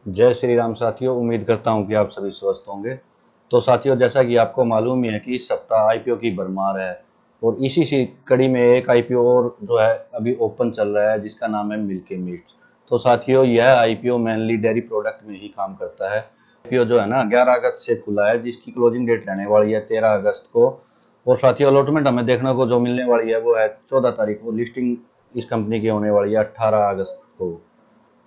जय श्री राम साथियों, उम्मीद करता हूं कि आप सभी स्वस्थ होंगे। तो साथियों, जैसा कि आपको मालूम ही है कि इस सप्ताह आईपीओ की भरमार है और इसी सी कड़ी में एक आईपीओ और जो है अभी ओपन चल रहा है, जिसका नाम है मिल्की मिस्ट। तो साथियों, यह आईपीओ मेनली डेयरी प्रोडक्ट में ही काम करता है। आईपीओ जो है ना 11 अगस्त से खुला है, जिसकी क्लोजिंग डेट रहने वाली है 13 अगस्त को। और साथियों, अलॉटमेंट हमें देखने को जो मिलने वाली है वो है 14 तारीख को। लिस्टिंग इस कंपनी की होने वाली है 18 अगस्त को।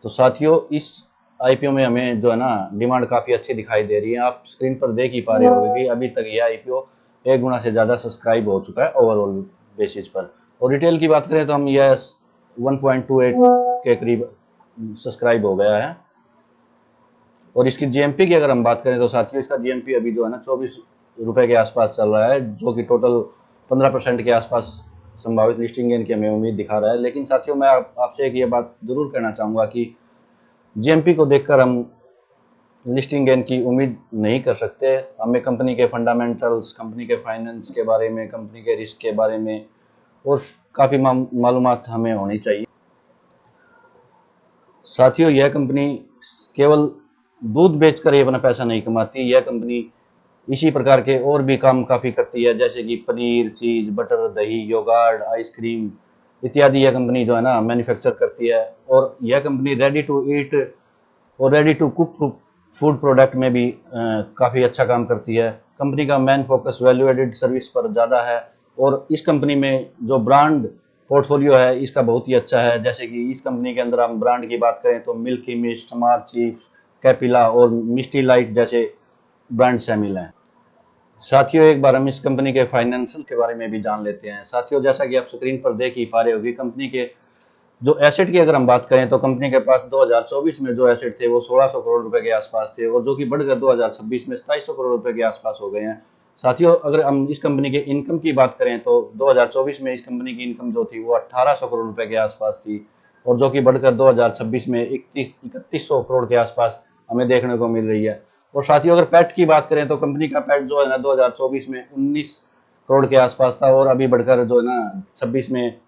तो साथियों, इस आईपीओ में हमें जो है ना डिमांड काफ़ी अच्छी दिखाई दे रही है। आप स्क्रीन पर देख ही पा रहे होंगे कि अभी तक यह आईपीओ 1 गुना से ज़्यादा सब्सक्राइब हो चुका है ओवरऑल बेसिस पर। और रिटेल की बात करें तो हम यह 1.28 के करीब सब्सक्राइब हो गया है। और इसकी जीएमपी की अगर हम बात करें तो साथियों, इसका जीएमपी अभी जो है ना 24 रुपये के आसपास चल रहा है, जो कि टोटल 15% के आसपास संभावित लिस्टिंग गेन की हमें उम्मीद दिखा रहा है। लेकिन साथियों, मैं आपसे एक ये बात जरूर कहना चाहूँगा कि जीएमपी को देखकर हम लिस्टिंग गेन की उम्मीद नहीं कर सकते। हमें कंपनी के फंडामेंटल्स, कंपनी के फाइनेंस के बारे में, कंपनी के रिस्क के बारे में और काफ़ी मालूमात हमें होनी चाहिए। साथियों, यह कंपनी केवल दूध बेचकर ही अपना पैसा नहीं कमाती। यह कंपनी इसी प्रकार के और भी काम काफ़ी करती है, जैसे कि पनीर, चीज़, बटर, दही, योगार्ट, आइसक्रीम इत्यादि यह कंपनी जो है ना मैन्युफैक्चर करती है। और यह कंपनी रेडी टू ईट और ready to cook food product में भी काफ़ी अच्छा काम करती है। कंपनी का main focus value added service पर ज़्यादा है। और इस कंपनी में जो ब्रांड पोर्टफोलियो है इसका बहुत ही अच्छा है। जैसे कि इस कंपनी के अंदर हम ब्रांड की बात करें तो मिल्की मिस्ट, मार्ची, कैपिला और मिस्टी लाइट जैसे ब्रांड शामिल हैं। साथियों, एक बार हम इस कंपनी के फाइनेंशियल के बारे में भी जान लेते हैं। साथियों, जैसा कि आप स्क्रीन पर देख ही पा रहे होगी, कंपनी के जो एसेट की अगर हम बात करें तो कंपनी के पास 2024 में जो एसेट थे वो 1600 करोड़ रुपए के आसपास थे, और जो कि बढ़कर 2026 में 2700 करोड़ रुपए के आसपास हो गए हैं। साथियों, अगर हम इस कंपनी के इनकम की बात करें तो 2024 में इस कंपनी की इनकम जो थी वो 1800 करोड़ रुपए के आसपास थी, और जो कि बढ़कर 2026 में 3100 करोड़ के आसपास हमें देखने को मिल रही है। और साथियों, अगर पैट की बात करें तो कंपनी का पैट जो है ना 2024 में 19 करोड़ के आसपास था, और अभी बढ़कर जो है ना 26 में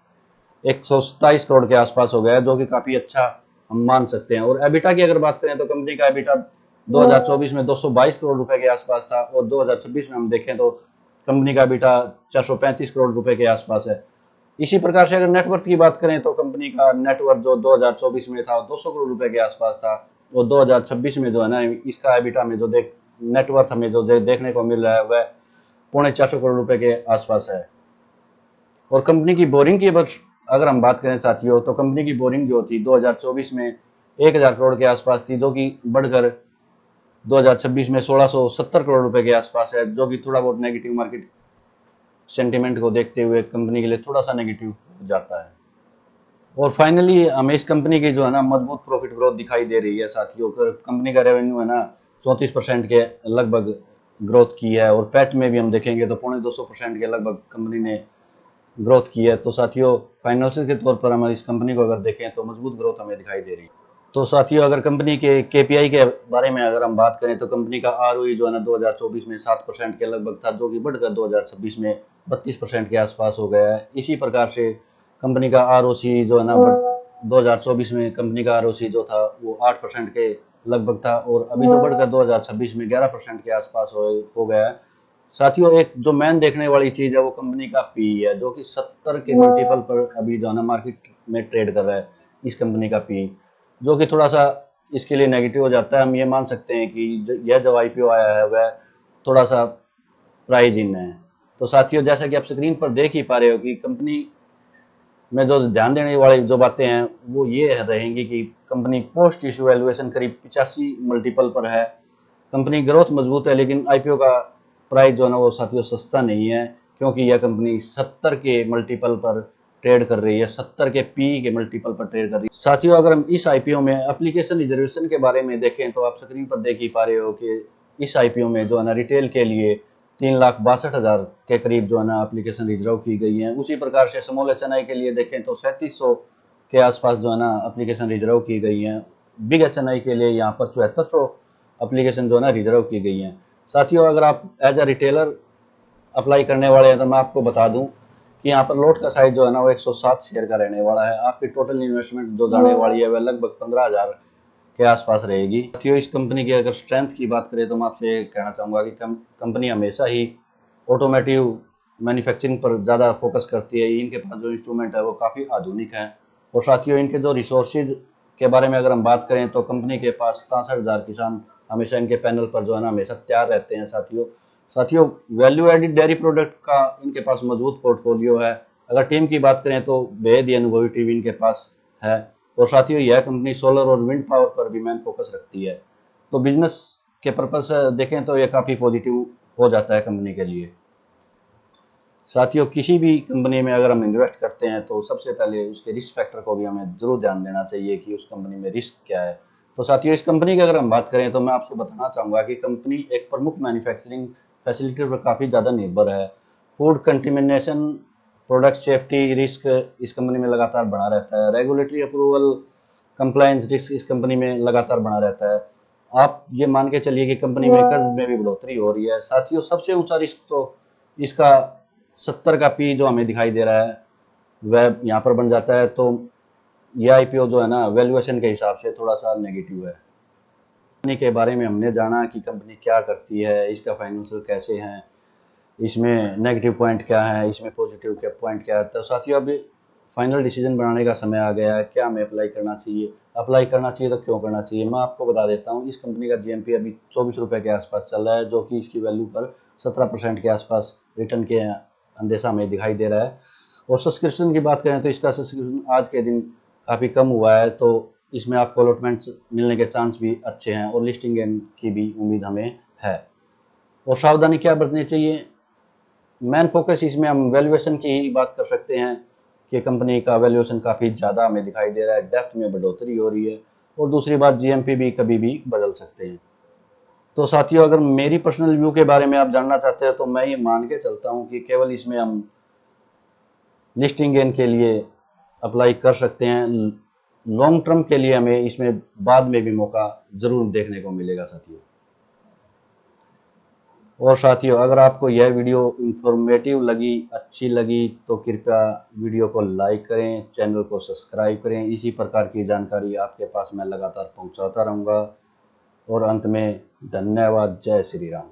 127 करोड़ के आसपास हो गया है, जो कि काफ़ी अच्छा हम मान सकते हैं। और एबिटा की अगर बात करें तो कंपनी का एबिटा 2024 में 222 करोड़ रुपए के आसपास था, और 2026 में हम देखें तो कंपनी का एबिटा 435 करोड़ रुपए के आसपास है। इसी प्रकार से अगर नेटवर्थ की बात करें तो कंपनी का नेटवर्थ जो 2024 में था 200 करोड़ रुपए के आसपास था, और 2026 में जो है ना इसका एबिटा में जो नेटवर्थ हमें जो देखने को मिल रहा है वह 450 करोड़ रुपए के आसपास है। और कंपनी की बोरिंग की अगर हम बात करें साथियों, तो कंपनी की बोरिंग जो थी 2024 में 1000 करोड़ के आसपास थी, जो कि बढ़कर 2026 में 1670 करोड़ रुपए के आसपास है, जो कि थोड़ा बहुत नेगेटिव मार्केट सेंटिमेंट को देखते हुए कंपनी के लिए थोड़ा सा नेगेटिव हो जाता है। और फाइनली हमें इस कंपनी की जो है ना मजबूत प्रॉफिट ग्रोथ दिखाई दे रही है साथियों। कंपनी का रेवेन्यू है ना 34% के लगभग ग्रोथ की है, और पैट में भी हम देखेंगे तो 250% के लगभग कंपनी ने ग्रोथ की है। तो साथियों, फाइनेंशियल के तौर पर हम इस कंपनी को अगर देखें तो मजबूत ग्रोथ हमें दिखाई दे रही है। तो साथियों, अगर कंपनी के केपीआई के बारे में अगर हम बात करें तो कंपनी का आरओई जो है ना 2024 में 7% के लगभग था, जो कि बढ़कर 2026 में 32% के आसपास हो गया है। इसी प्रकार से कंपनी का आरओसी जो है ना 2024 में कंपनी का आरओसी जो था वो 8% के लगभग था, और अभी जो बढ़कर 2026 में 11% के आसपास हो गया है। साथियों, एक जो मेन देखने वाली चीज है वो कंपनी का पी है, जो कि 70 के मल्टीपल पर अभी जो है ना मार्केट में ट्रेड कर रहा है इस कंपनी का पी, जो कि थोड़ा सा इसके लिए नेगेटिव हो जाता है। हम ये मान सकते हैं कि यह जो आईपीओ आया है वह थोड़ा सा प्राइज इन है। तो साथियों, जैसा कि आप स्क्रीन पर देख ही पा रहे हो कि कंपनी में जो ध्यान देने वाली जो बातें हैं वो ये रहेंगी कि कंपनी पोस्ट इशू वैल्यूएशन करीब 85 मल्टीपल पर है। कंपनी ग्रोथ मजबूत है, लेकिन आईपीओ का प्राइस जो है ना वो साथियों सस्ता नहीं है, क्योंकि यह कंपनी 70 के मल्टीपल पर ट्रेड कर रही है, 70 के पी के मल्टीपल पर ट्रेड कर रही है। साथियों, अगर हम इस आईपीओ में एप्लीकेशन रिजर्वेशन के बारे में देखें तो आप स्क्रीन पर देख ही पा रहे हो कि इस आईपीओ में जो है ना रिटेल के लिए 3,62,000 के करीब जो है ना एप्लीकेशन रिजर्व की गई है। उसी प्रकार से स्मॉल एचएनआई के लिए देखें तो 3700 के आसपास जो है ना एप्लीकेशन रिजर्व की गई है। बिग एचएनआई के लिए यहाँ पर 7400 एप्लीकेशन जो है ना रिजर्व की गई है। साथियों, अगर आप एज अ रिटेलर अप्लाई करने वाले हैं तो मैं आपको बता दूं कि यहाँ पर लॉट का साइज जो है ना वो 107 शेयर का रहने वाला है। आपकी टोटल इन्वेस्टमेंट जो जाने वाली है वह लगभग 15,000 के आसपास रहेगी। साथियों, इस कंपनी की अगर स्ट्रेंथ की बात करें तो मैं आपसे कहना चाहूँगा कि कंपनी हमेशा ही ऑटोमेटिव मैन्युफैक्चरिंग पर ज़्यादा फोकस करती है। इनके पास जो इंस्ट्रूमेंट है वो काफ़ी आधुनिक हैं। और साथियों, इनके जो रिसोर्सेज के बारे में अगर हम बात करें तो कंपनी के पास 63,000 किसान हमेशा इनके पैनल पर जो है ना हमेशा तैयार रहते हैं। साथियों, वैल्यू एडिड डेयरी प्रोडक्ट का इनके पास मजबूत पोर्टफोलियो है। अगर टीम की बात करें तो बेहद ही अनुभवी टीम इनके पास है। और साथियों, यह कंपनी सोलर और विंड पावर पर भी मेन फोकस रखती है। तो बिजनेस के पर्पज से देखें तो यह काफ़ी पॉजिटिव हो जाता है कंपनी के लिए। साथियों, किसी भी कंपनी में अगर हम इन्वेस्ट करते हैं तो सबसे पहले उसके रिस्क फैक्टर को भी हमें ज़रूर ध्यान देना चाहिए कि उस कंपनी में रिस्क क्या है। तो साथियों, इस कंपनी की अगर हम बात करें तो मैं आपसे बताना चाहूँगा कि कंपनी एक प्रमुख मैन्युफैक्चरिंग फैसिलिटी पर काफ़ी ज़्यादा निर्भर है। Food contamination, product safety risk इस कंपनी में लगातार बना रहता है। रेगुलेटरी अप्रूवल, कंप्लायंस रिस्क इस कंपनी में लगातार बना रहता है। आप ये मान के चलिए कि कंपनी में कर्ज में भी बढ़ोतरी हो रही है। साथियों, सबसे ऊंचा रिस्क तो इसका 70 का पी जो हमें दिखाई दे रहा है वह यहाँ पर बन जाता है। तो यह आईपीओ जो है ना वैल्यूएशन के हिसाब से थोड़ा सा नेगेटिव है। कंपनी के बारे में हमने जाना कि कंपनी क्या करती है, इसका फाइनेंशियल कैसे हैं, इसमें नेगेटिव पॉइंट क्या है, इसमें पॉजिटिव क्या पॉइंट क्या है। तो साथियों, अभी फाइनल डिसीजन बनाने का समय आ गया है, क्या हमें अप्लाई करना चाहिए। अप्लाई करना चाहिए तो क्यों करना चाहिए, मैं आपको बता देता हूँ। इस कंपनी का जीएमपी अभी 24 रुपये के आसपास चल रहा है, जो कि इसकी वैल्यू पर 17% के आसपास रिटर्न के अंदेशा हमें दिखाई दे रहा है। और सब्सक्रिप्शन की बात करें तो इसका सब्सक्रिप्शन आज के दिन काफ़ी कम हुआ है, तो इसमें आपको अलॉटमेंट्स मिलने के चांस भी अच्छे हैं और लिस्टिंग गेन की भी उम्मीद हमें है। और सावधानी क्या बरतनी चाहिए, मेन फोकस इसमें हम वैल्यूएशन की ही बात कर सकते हैं कि कंपनी का वैल्यूएशन काफ़ी ज़्यादा हमें दिखाई दे रहा है, डेप्थ में बढ़ोतरी हो रही है। और दूसरी बात, जीएमपी भी कभी भी बदल सकते हैं। तो साथियों, अगर मेरी पर्सनल व्यू के बारे में आप जानना चाहते हैं तो मैं ये मान के चलता हूँ कि केवल इसमें हम लिस्टिंग गेन के लिए अप्लाई कर सकते हैं। लॉन्ग टर्म के लिए हमें इसमें बाद में भी मौका ज़रूर देखने को मिलेगा साथियों। और साथियों, अगर आपको यह वीडियो इंफॉर्मेटिव लगी, अच्छी लगी तो कृपया वीडियो को लाइक करें, चैनल को सब्सक्राइब करें। इसी प्रकार की जानकारी आपके पास मैं लगातार पहुंचाता रहूंगा। और अंत में धन्यवाद। जय श्री राम।